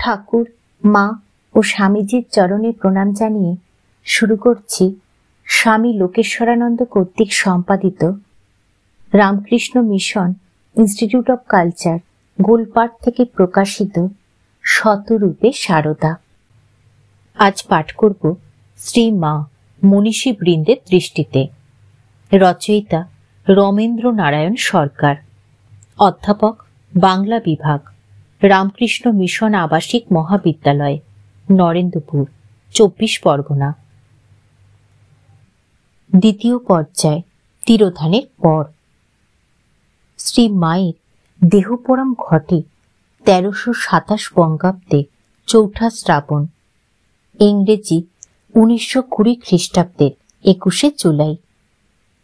ঠাকুর, মা ও স্বামীজির চরণে প্রণাম জানিয়ে শুরু করছি স্বামী লোকেশ্বরানন্দ কর্তৃক সম্পাদিত Ramakrishna mission institute of culture, Golpark থেকে প্রকাশিত শতরূপে সারদা। আজ পাঠ করব শ্রী মা মনীষী বৃন্দের দৃষ্টিতে। রচয়িতা রমেন্দ্র নারায়ণ সরকার, অধ্যাপক বাংলা বিভাগ, রামকৃষ্ণ মিশন আবাসিক মহাবিদ্যালয়, নরেন্দ্রপুর, 24 পরগনা। দ্বিতীয় পর্যায়, তিরোধানের পর। শ্রী মায়ের দেহপরাম ঘটে 1327 বঙ্গাব্দে 4 শ্রাবণ, ইংরেজি 1920 খ্রিস্টাব্দের 21 জুলাই।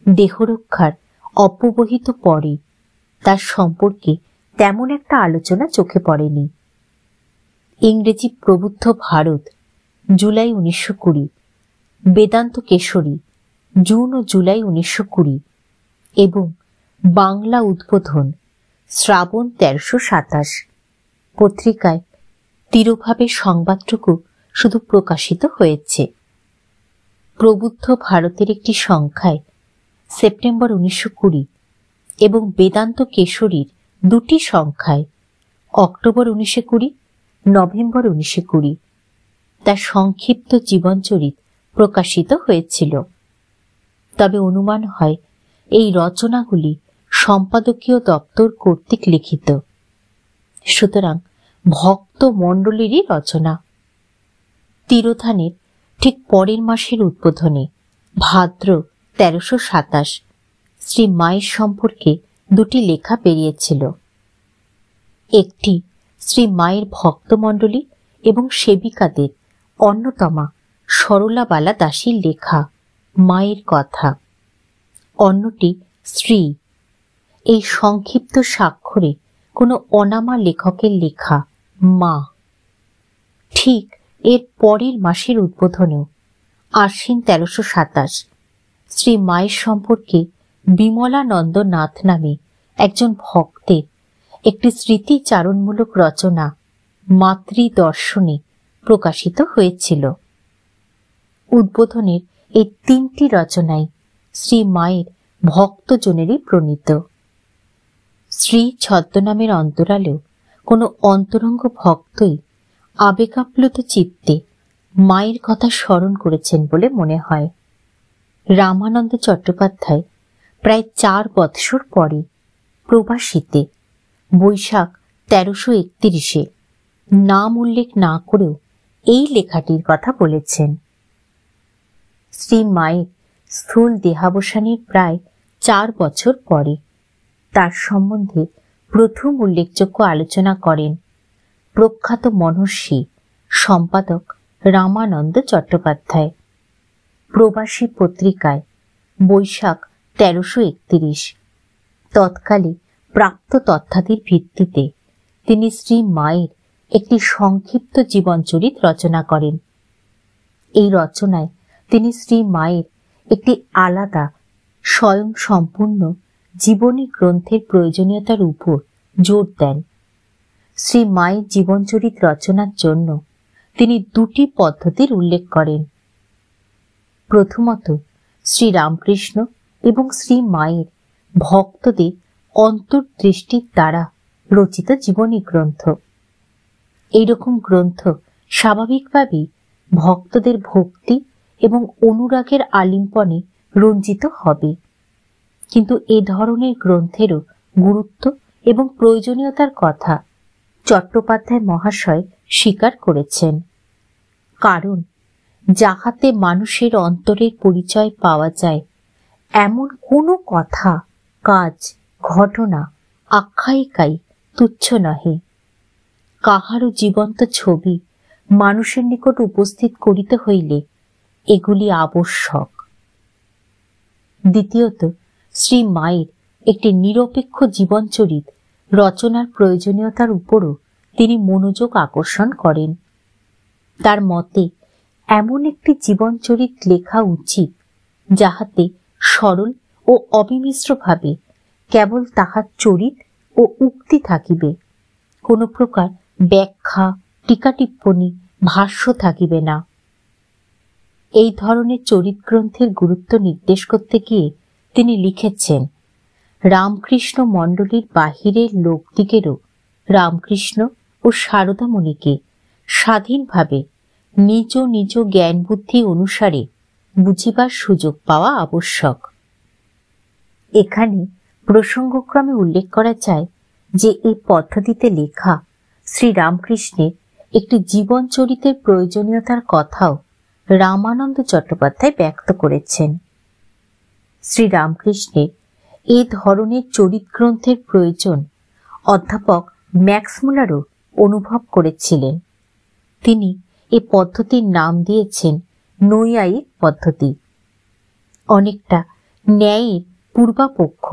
দেহরক্ষার অব্যবহিত পরে তার সম্পর্কে তেমন একটা আলোচনা চোখে পড়েনি। ইংরেজি প্রবুদ্ধ ভারত, জুলাই 1920, বেদান্ত কেশরী, জুন ও জুলাই 1920 এবং বাংলা উদ্বোধন, শ্রাবণ 1327 পত্রিকায় তিরোভাবের সংবাদটুকু শুধু প্রকাশিত হয়েছে। প্রবুদ্ধ ভারতের একটি সংখ্যায় সেপ্টেম্বর 1920 এবং বেদান্ত কেশরীর 2টি সংখ্যায় অক্টোবর 1920, নভেম্বর 1920 তার সংক্ষিপ্ত জীবনচরিত প্রকাশিত হয়েছিল। তবে অনুমান হয় এই রচনাগুলি সম্পাদকীয় দপ্তর কর্তৃক লিখিত, সুতরাং ভক্ত মণ্ডলীরই রচনা। তিরোধানের ঠিক পরের মাসের উদ্বোধনে, ভাদ্র 1327, শ্রী মায়ের সম্পর্কে 2টি লেখা বেরিয়েছিল। একটি শ্রী মায়ের ভক্তমণ্ডলী এবং সেবিকাদের অন্যতমা সরলাবালা দাসীর লেখা মায়ের কথা, অন্যটি শ্রী। এই সংক্ষিপ্ত স্বাক্ষরে কোনো অনামা লেখকের লেখা মা। ঠিক এর পরের মাসের উদ্বোধনেও, আশ্বিন 1327, শ্রী মায়ের সম্পর্কে বিমলানন্দ নাথ নামে একজন ভক্তের একটি স্মৃতিচারণমূলক রচনা মাতৃদর্শনে প্রকাশিত হয়েছিল। উদ্বোধনের এই 3টি রচনাই শ্রী মায়ের ভক্তজনেরই প্রণীত। শ্রী ছদ্মনামের অন্তরালেও কোনো অন্তরঙ্গ ভক্তই আবেগাপ্লুত চিত্তে মায়ের কথা স্মরণ করেছেন বলে মনে হয়। রামানন্দ চট্টোপাধ্যায় প্রায় 4 বৎসর পরে প্রবাসীতে বৈশাখ 1331 নাম উল্লেখ না করেও এই লেখাটির কথা বলেছেন। শ্রী মায়ের স্থূল দেহাবসানের প্রায় 4 বছর পরে তার সম্বন্ধে প্রথম উল্লেখযোগ্য আলোচনা করেন প্রখ্যাত মনস্বী সম্পাদক রামানন্দ চট্টোপাধ্যায়। প্রবাসী পত্রিকায় বৈশাখ 1331 তৎকালে প্রাপ্ত তথ্যাদির ভিত্তিতে তিনি শ্রী মায়ের একটি সংক্ষিপ্ত জীবনচরিত রচনা করেন। এই রচনায় তিনি শ্রী মায়ের একটি আলাদা স্বয়ং সম্পূর্ণ জীবনী গ্রন্থের প্রয়োজনীয়তার উপর জোর দেন। শ্রী মায়ের জীবনচরিত রচনার জন্য তিনি 2টি পদ্ধতির উল্লেখ করেন। প্রথমত, শ্রী রামকৃষ্ণ এবং শ্রী মায়ের ভক্তদের অন্তর্দৃষ্টির দ্বারা রচিত জীবনী গ্রন্থ। এইরকম গ্রন্থ স্বাভাবিকভাবেই ভক্তদের ভক্তি এবং অনুরাগের আলিঙ্গনে রঞ্জিত হবে, কিন্তু এ ধরনের গ্রন্থেরও গুরুত্ব এবং প্রয়োজনীয়তার কথা চট্টোপাধ্যায় মহাশয় স্বীকার করেছেন। কারণ যাহাতে মানুষের অন্তরের পরিচয় পাওয়া যায় এমন কোনো কথা, কাজ, ঘটনা, আখ্যায়িকাই তুচ্ছ নহে। কাহারও জীবন্ত ছবি মানুষের নিকট উপস্থিত করিতে হইলে এগুলি আবশ্যক। দ্বিতীয়ত, শ্রী মায়ের একটি নিরপেক্ষ জীবনচরিত রচনার প্রয়োজনীয়তার উপরও তিনি মনোযোগ আকর্ষণ করেন। তার মতে এমন একটি জীবনচরিত লেখা উচিত যাহাতে সরল ও অবিমিশ্রভাবে কেবল তাহার চরিত ও উক্তি থাকিবে, কোনো প্রকার ব্যাখ্যা, টিকা টিপ্পনী, ভাষ্য থাকিবে না। এই ধরনের চরিত গ্রন্থের গুরুত্ব নির্দেশ করতে গিয়ে তিনি লিখেছেন, রামকৃষ্ণ মণ্ডলীর বাহিরের লোকদিগেরও রামকৃষ্ণ ও শারদামণিকে স্বাধীনভাবে নিজ নিজ জ্ঞান বুদ্ধি অনুসারে বুঝিবার সুযোগ পাওয়া আবশ্যক। এখানে প্রসঙ্গক্রমে উল্লেখ করা যায় যে এই পদ্ধতিতে লেখা শ্রীরামকৃষ্ণের একটি জীবন চরিতের প্রয়োজনীয়তার কথাও রামানন্দ চট্টোপাধ্যায় ব্যক্ত করেছেন। শ্রীরামকৃষ্ণের এ ধরনের চরিত গ্রন্থের প্রয়োজন অধ্যাপক ম্যাক্সমূলারও অনুভব করেছিলেন। তিনি এ পদ্ধতির নাম দিয়েছেন নৈয়ায়িক পদ্ধতি। অনেকটা ন্যায়ের পূর্বাপক্ষ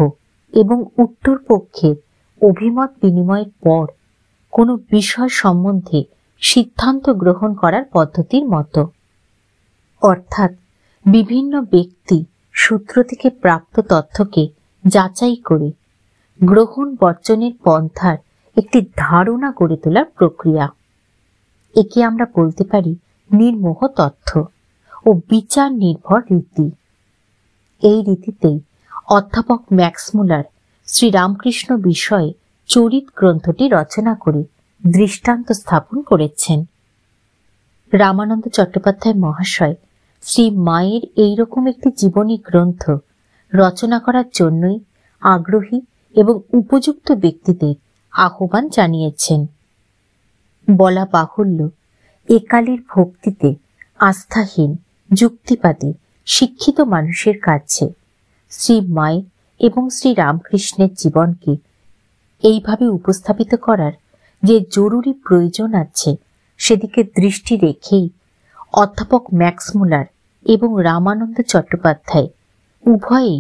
এবং উত্তর পক্ষের অভিমত বিনিময়ের পর কোনো বিষয় সম্বন্ধে সিদ্ধান্ত গ্রহণ করার পদ্ধতির মতো। অর্থাৎ বিভিন্ন ব্যক্তি সূত্র থেকে প্রাপ্ত তথ্যকে যাচাই করে গ্রহণ বর্জনের পন্থার একটি ধারণা গড়ে তোলার প্রক্রিয়া। একে আমরা বলতে পারি নির্মোহ তথ্য ও বিচার নির্ভর রীতি। এই রীতিতেই অধ্যাপক ম্যাক্সমূলার শ্রীরামকৃষ্ণ বিষয়ে চরিত গ্রন্থটি রচনা করে দৃষ্টান্ত স্থাপন করেছেন। রামানন্দ চট্টোপাধ্যায় মহাশয় শ্রী মায়ের এইরকম একটি জীবনী গ্রন্থ রচনা করার জন্যই আগ্রহী এবং উপযুক্ত ব্যক্তিদের আহ্বান জানিয়েছেন। বলা বাহুল্য, একালের ভক্তিতে আস্থাহীন, যুক্তিবাদী, শিক্ষিত মানুষের কাছে শ্রী মায়ের এবং শ্রী রামকৃষ্ণের জীবনকে এইভাবে উপস্থাপিত করার যে জরুরি প্রয়োজন আছে সেদিকে দৃষ্টি রেখেই অধ্যাপক ম্যাক্সমূলার এবং রামানন্দ চট্টোপাধ্যায় উভয়েই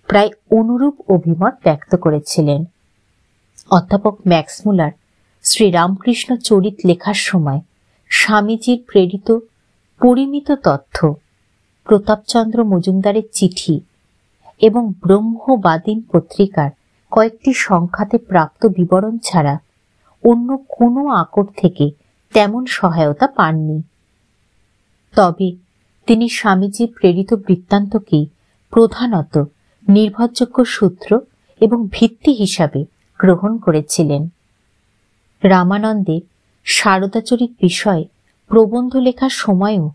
প্রায় অনুরূপ অভিমত ব্যক্ত করেছিলেন। অধ্যাপক ম্যাক্সমূলার শ্রীরামকৃষ্ণ চরিত লেখার সময় স্বামীজির প্রেরিত পরিমিত তথ্য, প্রতাপচন্দ্র মজুমদারের চিঠি এবং ব্রহ্মবাদীন পত্রিকার কয়েকটি সংখ্যাতে প্রাপ্ত বিবরণ ছাড়া অন্য কোনো আকর থেকে তেমন সহায়তা পাননি। তবে তিনি স্বামীজির প্রেরিত বৃত্তান্তকেই প্রধানত নির্ভরযোগ্য সূত্র এবং ভিত্তি হিসাবে গ্রহণ করেছিলেন। রামানন্দের শারদাচরিত বিষয়ে প্রবন্ধ লেখার সময়ও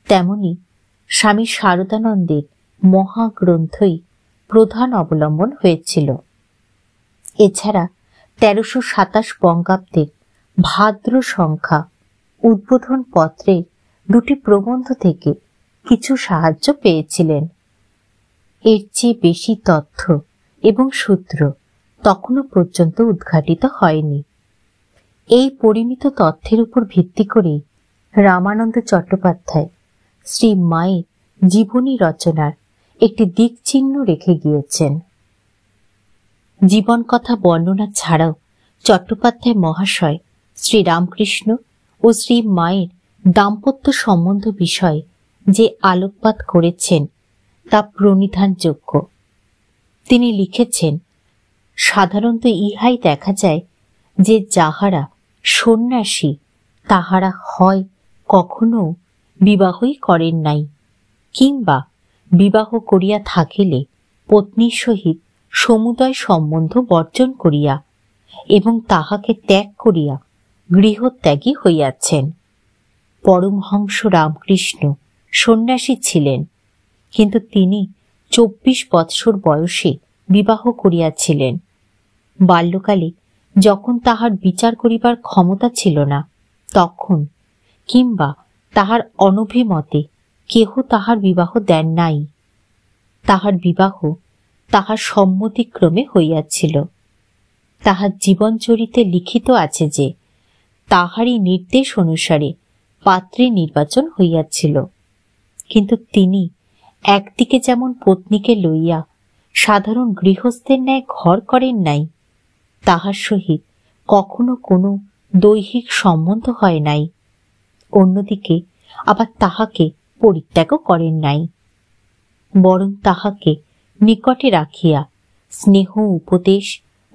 তেমনি স্বামী শারদানন্দের মহাগ্রন্থই প্রধান অবলম্বন হয়েছিল। এছাড়া 1327 বঙ্গাব্দের ভাদ্র সংখ্যা উদ্বোধন পত্রের দুটি প্রবন্ধ থেকে কিছু সাহায্য পেয়েছিলেন। এর চেয়ে বেশি তথ্য এবং সূত্র তখনও পর্যন্ত উদ্ঘাটিত হয়নি। এই পরিমিত তথ্যের উপর ভিত্তি করে রামানন্দ চট্টোপাধ্যায় শ্রী মায়ের জীবনী রচনার একটি দিকচিহ্ন রেখে গিয়েছেন। জীবন কথা বর্ণনা ছাড়াও চট্টোপাধ্যায় মহাশয় শ্রীরামকৃষ্ণ ও শ্রী মায়ের দাম্পত্য সম্বন্ধ বিষয়ে যে আলোকপাত করেছেন তা প্রণিধানযোগ্য। তিনি লিখেছেন, সাধারণত ইহাই দেখা যায় যে যাহারা সন্ন্যাসী তাহারা হয় কখনো বিবাহই করেন নাই, কিংবা বিবাহ করিয়া থাকিলে পত্নীর সহিত সমুদয় সম্বন্ধ বর্জন করিয়া এবং তাহাকে ত্যাগ করিয়া গৃহত্যাগী হইয়াছেন। পরমহংস রামকৃষ্ণ সন্ন্যাসী ছিলেন, কিন্তু তিনি 24 বৎসর বয়সে বিবাহ করিয়াছিলেন। বাল্যকালে যখন তাহার বিচার করিবার ক্ষমতা ছিল না, তখন কিংবা তাহার অনভিমতে কেহ তাহার বিবাহ দেন নাই। তাহার বিবাহ তাহার সম্মতিক্রমে হইয়াছিল। তাহার জীবনচরিতে লিখিত আছে যে তাহারই নির্দেশ অনুসারে পাত্রী নির্বাচন হইয়াছিল। কিন্তু তিনি একদিকে যেমন পত্নীকে লইয়া সাধারণ গৃহস্থের ন্যায় ঘর করেন নাই, তাহার সহিত কখনো কোনো দৈহিক সম্বন্ধ হয় নাই, অন্যদিকে আবার তাহাকে পরিত্যাগও করেন নাই, বরং তাহাকে নিকটে রাখিয়া স্নেহ উপদেশ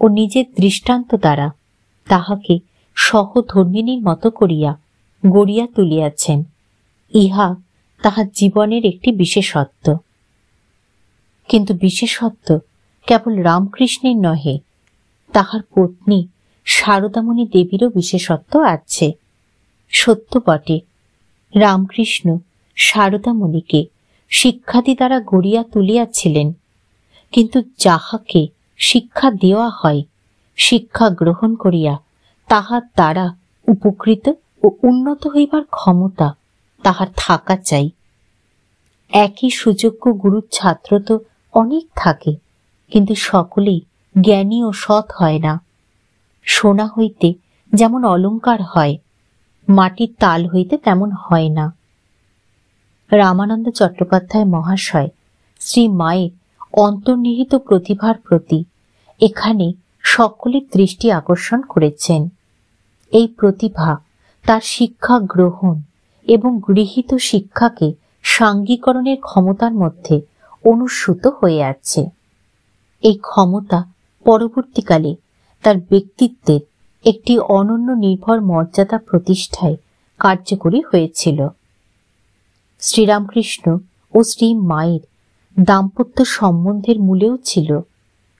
ও নিজের দৃষ্টান্ত দ্বারা তাহাকে সহধর্মিণীর মতো করিয়া গড়িয়া তুলিয়াছেন। ইহা তাহার জীবনের একটি বিশেষত্ব। কিন্তু বিশেষত্ব কেবল রামকৃষ্ণের নহে, তাহার পত্নী শারদামণি দেবীরও বিশেষত্ব আছে। সত্য বটে, রামকৃষ্ণ শারদামণিকে শিক্ষাদি দ্বারা গড়িয়া তুলিয়াছিলেন, কিন্তু যাহাকে শিক্ষা দেওয়া হয়, শিক্ষা গ্রহণ করিয়া তাহার দ্বারা উপকৃত ও উন্নত হইবার ক্ষমতা তাহার থাকা চাই। একই সুযোগ্য গুরুর ছাত্র তো অনেক থাকে, কিন্তু সকলেই জ্ঞানী ও সৎ হয় না। সোনা হইতে যেমন অলঙ্কার হয়, মাটির তাল হইতে তেমন হয় না। রামানন্দ চট্টোপাধ্যায় মহাশয় শ্রী মায়ের অন্তর্নিহিত প্রতিভার প্রতি এখানে সকলের দৃষ্টি আকর্ষণ করেছেন। এই প্রতিভা তার শিক্ষা গ্রহণ এবং গৃহীত শিক্ষাকে সাঙ্গীকরণের ক্ষমতার মধ্যে অনুস্যূত হয়ে আছে। এই ক্ষমতা পরবর্তীকালে তার ব্যক্তিত্বের একটি অনন্য নির্ভর মর্যাদা প্রতিষ্ঠায় কার্যকরী হয়েছিল। শ্রীরামকৃষ্ণ ও শ্রী মায়ের দাম্পত্য সম্বন্ধের মূলেও ছিল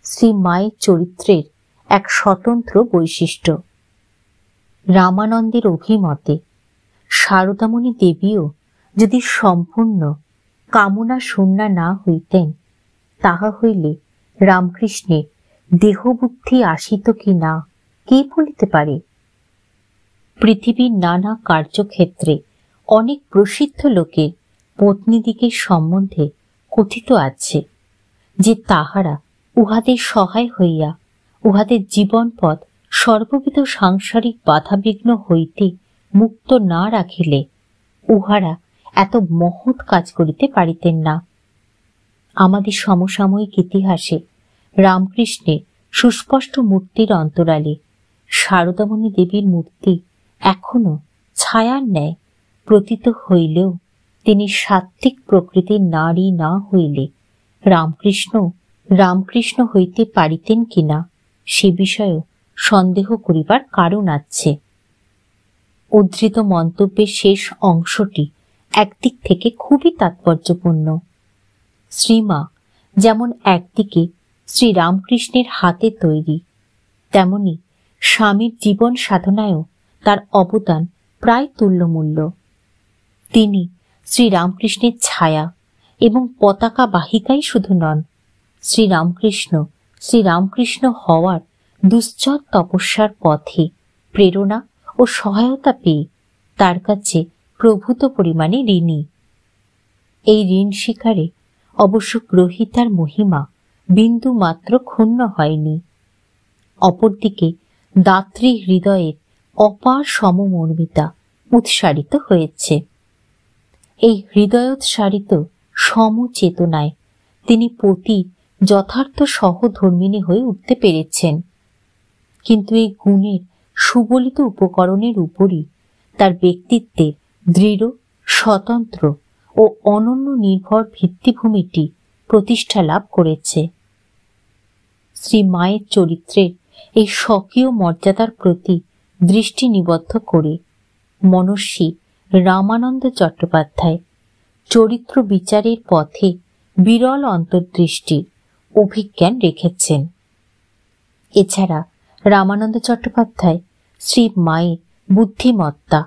শ্রী মায়ের চরিত্রের এক স্বতন্ত্র বৈশিষ্ট্য। রামানন্দের অভিমতে শারদামণি দেবীও যদি সম্পূর্ণ কামনা শূন্যা না হইতেন, তাহা হইলে রামকৃষ্ণের দেহবুদ্ধি আসিত কি না কে বলিতে পারে। পৃথিবীর নানা কার্যক্ষেত্রে অনেক প্রসিদ্ধ লোকের পত্নীদিগের সম্বন্ধে কথিত আছে যে তাহারা উহাদের সহায় হইয়া উহাদের জীবনপথ সর্ববিধ সাংসারিক বাধাবিঘ্ন হইতে মুক্ত না রাখিলে উহারা এত মহৎ কাজ করিতে পারিতেন না। আমাদের সমসাময়িক ইতিহাসে রামকৃষ্ণের সুস্পষ্ট মূর্তির অন্তরালে শারদামণি দেবীর মূর্তি এখনো ছায়ার ন্যায় প্রতীত হইলেও তিনি সাত্ত্বিক প্রকৃতির নারী না হইলে রামকৃষ্ণ হইতে পারিতেন কিনা সে বিষয়েও সন্দেহ করিবার কারণ আছে। উদ্ধৃত মন্তব্যের শেষ অংশটি একদিক থেকে খুবই তাৎপর্যপূর্ণ। শ্রীমা যেমন একদিকে শ্রীরামকৃষ্ণের হাতে তৈরি, তেমনি স্বামীর জীবন সাধনায়ও তার অবদান প্রায় তুল্যমূল্য। তিনি শ্রীরামকৃষ্ণের ছায়া এবং পতাকা বাহিকাই শুধু নন, শ্রীরামকৃষ্ণ হওয়ার দুশ্চর তপস্যার পথে প্রেরণা ও সহায়তা পেয়ে তার কাছে প্রভূত পরিমাণে ঋণী। এই ঋণ স্বীকারে অবশ্য গ্রহীতার মহিমা বিন্দু মাত্র ক্ষুণ্ণ হয়নি। অপরদিকে দাত্রী হৃদয়ের অপার সমমর্মিতা উৎসারিত হয়েছে। এই হৃদয়োৎসারিত সমচেতনায় তিনি পতির যথার্থ সহধর্মিণী হয়ে উঠতে পেরেছেন। কিন্তু এই গুণের সুবলিত উপকরণের উপরই তার ব্যক্তিত্বের দৃঢ়, স্বতন্ত্র ও অনন্য নির্ভর ভিত্তিভূমিটি প্রতিষ্ঠা লাভ করেছে। শ্রী মায়ের চরিত্রের এই স্বকীয় মর্যাদার প্রতি দৃষ্টি নিবদ্ধ করে মনস্বী রামানন্দ চট্টোপাধ্যায় চরিত্র বিচারের পথে বিরল অন্তর্দৃষ্টির অভিজ্ঞান রেখেছেন। এছাড়া রামানন্দ চট্টোপাধ্যায় শ্রী মায়ের বুদ্ধিমত্তা,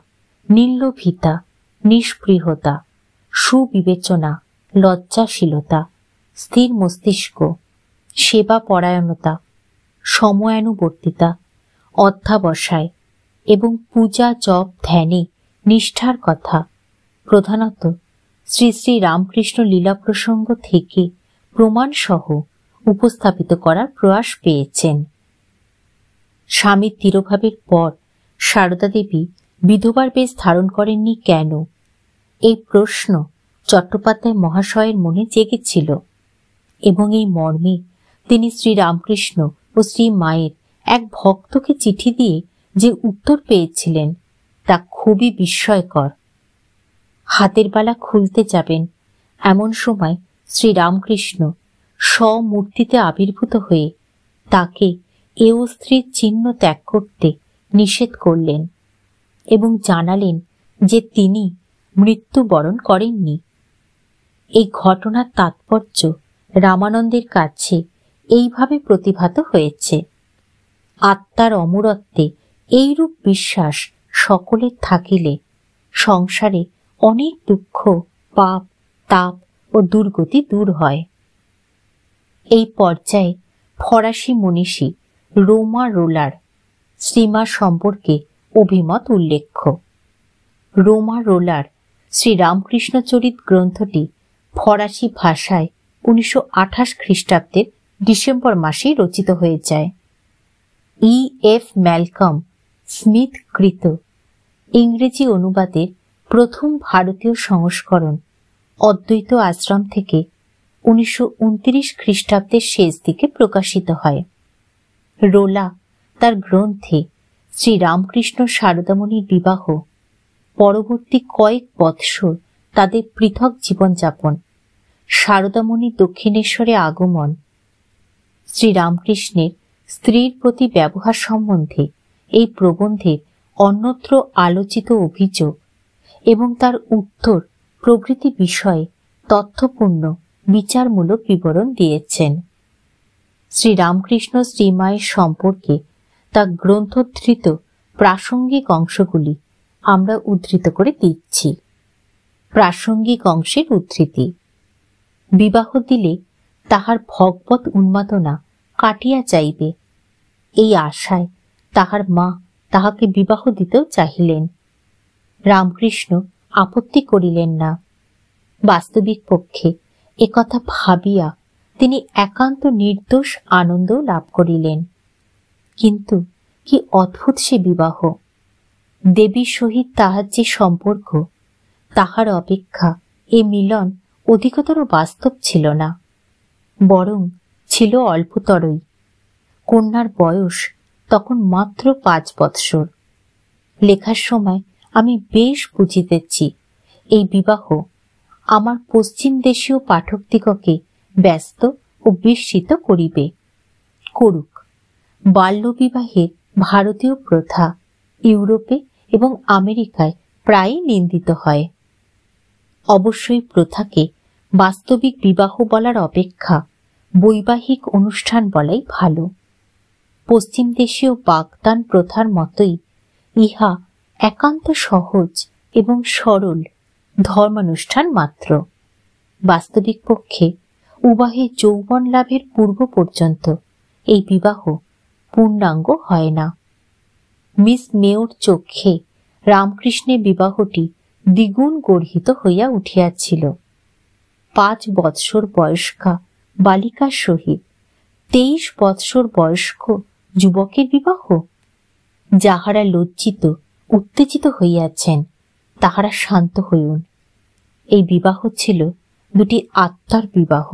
নির্লোভিতা, নিষ্পৃহতা, সুবিবেচনা, লজ্জাশীলতা, স্থির মস্তিষ্ক, সেবা পরায়ণতা, সময়ানুবর্তিতা, অধ্যাবসায় এবং পূজা জপ ধ্যানে নিষ্ঠার কথা প্রধানত শ্রী শ্রী রামকৃষ্ণ লীলা প্রসঙ্গ থেকে প্রমাণসহ উপস্থাপিত করার প্রয়াস পেয়েছেন। স্বামীর তিরোভাবের পর সারদা দেবী বিধবার বেশ ধারণ করেননি কেন, এই প্রশ্ন চট্টোপাধ্যায় মহাশয়ের মনে জেগেছিল এবং এই মর্মে তিনি শ্রীরামকৃষ্ণ ও শ্রী মায়ের এক ভক্তকে চিঠি দিয়ে যে উত্তর পেয়েছিলেন তা খুবই বিস্ময়কর। হাতের বালা খুলতে যাবেন এমন সময় শ্রীরামকৃষ্ণ স্বমূর্তিতে আবির্ভূত হয়ে তাকে এও স্ত্রীর চিহ্ন ত্যাগ করতে নিষেধ করলেন এবং জানালেন যে তিনি মৃত্যুবরণ করেননি। এই ঘটনার তাৎপর্য রামানন্দের কাছে এইভাবে প্রতিভাত হয়েছে। আত্মার অমরত্বে এইরূপ বিশ্বাস সকলের থাকিলে সংসারে অনেক দুঃখ, পাপ, তাপ ও দুর্গতি দূর হয়। এই পর্যায়ে ফরাসি মনীষী রোমা রোলার শ্রীমা সম্পর্কে অভিমত উল্লেখ্য। রোমা রোলার শ্রীরামকৃষ্ণচরিত গ্রন্থটি ফরাসি ভাষায় 1928 খ্রিস্টাব্দের ডিসেম্বর মাসেই রচিত হয়ে যায়। E.F. ম্যালকম স্মিথ কৃত ইংরেজি অনুবাদের প্রথম ভারতীয় সংস্করণ অদ্বৈত আশ্রম থেকে 1929 খ্রিস্টাব্দের শেষ দিকে প্রকাশিত হয়। রোলা তার গ্রন্থে শ্রীরামকৃষ্ণ শারদামণির বিবাহ, পরবর্তী কয়েক বৎসর তাদের পৃথক জীবনযাপন, শারদামণি দক্ষিণেশ্বরে আগমন, শ্রীরামকৃষ্ণের স্ত্রীর প্রতি ব্যবহার সম্বন্ধে এই প্রবন্ধের অন্যত্র আলোচিত অভিযোগ এবং তার উত্তর প্রভৃতি বিষয়ে তথ্যপূর্ণ বিচারমূলক বিবরণ দিয়েছেন। শ্রীরামকৃষ্ণ শ্রীমায়ের সম্পর্কে তা গ্রন্থোদ্ধৃত প্রাসঙ্গিক অংশগুলি আমরা উদ্ধৃত করে দিচ্ছি। প্রাসঙ্গিক অংশের উদ্ধৃতি: বিবাহ দিলে তাহার ভগবৎ উন্মাদনা কাটিয়া যাইবে, এই আশায় তাহার মা তাহাকে বিবাহ দিতেও চাহিলেন। রামকৃষ্ণ আপত্তি করিলেন না। বাস্তবিক পক্ষে একথা ভাবিয়া তিনি একান্ত নির্দোষ আনন্দ লাভ করিলেন। কিন্তু কি অদ্ভুত সে বিবাহ! দেবীর সহিত তাহার যে সম্পর্ক, তাহার অপেক্ষা এ মিলন অধিকতর বাস্তব ছিল না, বরং ছিল অল্পতরই। কন্যার বয়স তখন মাত্র 5 বৎসর। লেখার সময় আমি বেশ বুঝিতেছি এই বিবাহ আমার পশ্চিম দেশীয় পাঠকদিগকে ব্যস্ত ও বিস্মিত করিবে। করুক। বাল্যবিবাহের ভারতীয় প্রথা ইউরোপে এবং আমেরিকায় প্রায়ই নিন্দিত হয়। অবশ্যই প্রথাকে বাস্তবিক বিবাহ বলার অপেক্ষা বৈবাহিক অনুষ্ঠান বলাই ভালো। পশ্চিম দেশীয় বাগদান প্রথার মতোই ইহা একান্ত সহজ এবং সরল ধর্মানুষ্ঠান মাত্র। বাস্তবিক পক্ষে উভয়ে যৌবন লাভের পূর্ব পর্যন্ত এই বিবাহ পূর্ণাঙ্গ হয় না। মিস মেয়োর চক্ষে রামকৃষ্ণের বিবাহটি দ্বিগুণ গর্হিত হইয়া উঠিয়াছিল। 5 বৎসর বয়স্কা বালিকার সহিত 23 বৎসর বয়স্ক যুবকের বিবাহ! যাহারা লজ্জিত উত্তেজিত হইয়াছেন তাহারা শান্ত হইউন। এই বিবাহ ছিল দুটি আত্মার বিবাহ।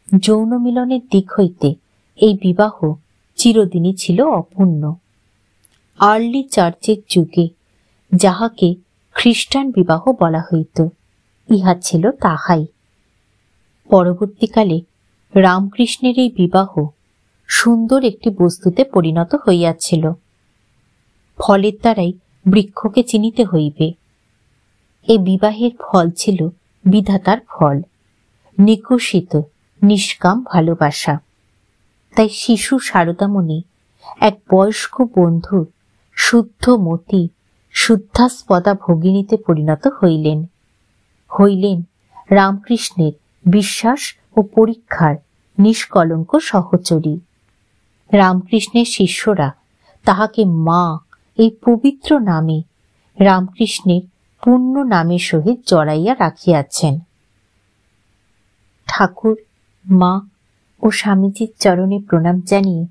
যৌন মিলনের দিক হইতে এই বিবাহ চিরদিনই ছিল অপূর্ণ। আর্লি চার্চের যুগে যাহাকে খ্রিস্টান বিবাহ বলা হইত, ইহা ছিল তাহাই। পরবর্তীকালে রামকৃষ্ণের এই বিবাহ সুন্দর একটি বস্তুতে পরিণত হইয়াছিল। ফলের দ্বারাই বৃক্ষকে চিনিতে হইবে। এই বিবাহের ফল ছিল বিধাতার ফল, নিকষিত নিষ্কাম ভালোবাসা। তাই শিশু শারদামণি এক বয়স্ক বন্ধুর শুদ্ধ মতি শুদ্ধাস্পদা ভগিনীতে পরিণত হইলেন। হইলেন রামকৃষ্ণের বিশ্বাস ও পরীক্ষার নিষ্কলঙ্ক সহচরী। রামকৃষ্ণের শিষ্যরা তাহাকে মা এই পবিত্র নামে রামকৃষ্ণের পূর্ণ নামের সহিত জড়াইয়া রাখিয়াছেন। ঠাকুর, মা ও স্বামীজির চরণে প্রণাম জানিয়ে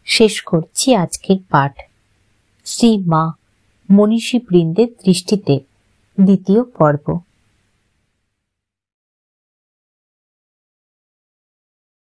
শেষ করছি আজকের পাঠ। শ্রী মা মনীষী বৃন্দের দৃষ্টিতে দ্বিতীয় পর্ব।